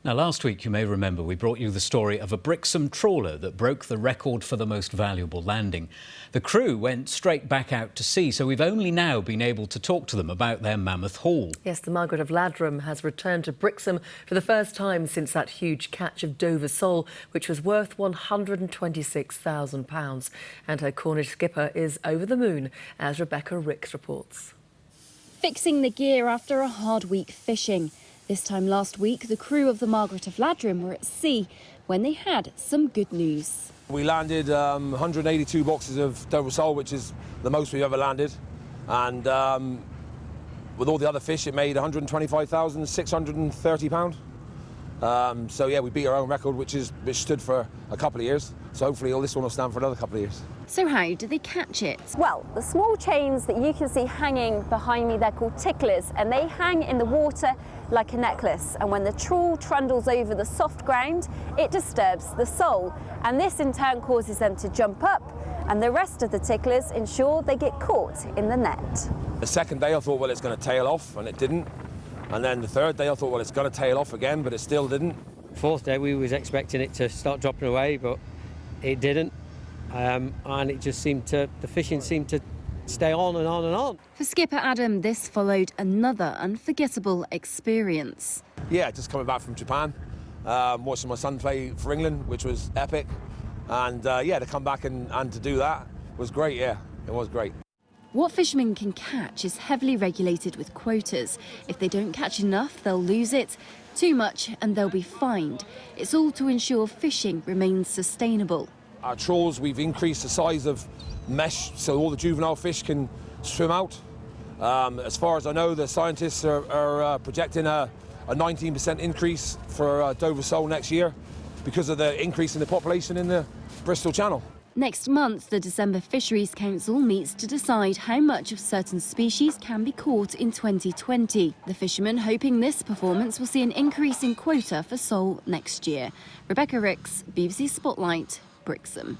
Now, last week, you may remember, we brought you the story of a Brixham trawler that broke the record for the most valuable landing. The crew went straight back out to sea, so we've only now been able to talk to them about their mammoth haul. Yes, the Margaret of Ladram has returned to Brixham for the first time since that huge catch of Dover sole, which was worth £126,000. And her Cornish skipper is over the moon, as Rebecca Ricks reports. Fixing the gear after a hard week fishing. This time last week, the crew of the Margaret of Ladram were at sea when they had some good news. We landed 182 boxes of Dover sole, which is the most we've ever landed. And with all the other fish, it made £125,630. So yeah, we beat our own record, which stood for a couple of years. So hopefully all this one will stand for another couple of years. So how do they catch it? Well, the small chains that you can see hanging behind me, they're called ticklers, and they hang in the water like a necklace. And when the trawl trundles over the soft ground, it disturbs the sole. And this in turn causes them to jump up, and the rest of the ticklers ensure they get caught in the net. The second day I thought, well, it's going to tail off, and it didn't. And then the third day I thought, well, it's going to tail off again, but it still didn't. Fourth day we was expecting it to start dropping away, but it didn't. And it just the fishing seemed to stay on and on and on. For skipper Adam, this followed another unforgettable experience. Yeah, just coming back from Japan, watching my son play for England, which was epic. And yeah, to come back and to do that was great, yeah, it was great. What fishermen can catch is heavily regulated with quotas. If they don't catch enough, they'll lose it. Too much and they'll be fined. It's all to ensure fishing remains sustainable. Our trawls, we've increased the size of mesh so all the juvenile fish can swim out. As far as I know, the scientists are projecting a 19% increase for Dover sole next year because of the increase in the population in the Bristol Channel. Next month, the December Fisheries Council meets to decide how much of certain species can be caught in 2020. The fishermen hoping this performance will see an increase in quota for sole next year. Rebecca Ricks, BBC Spotlight, Brixham.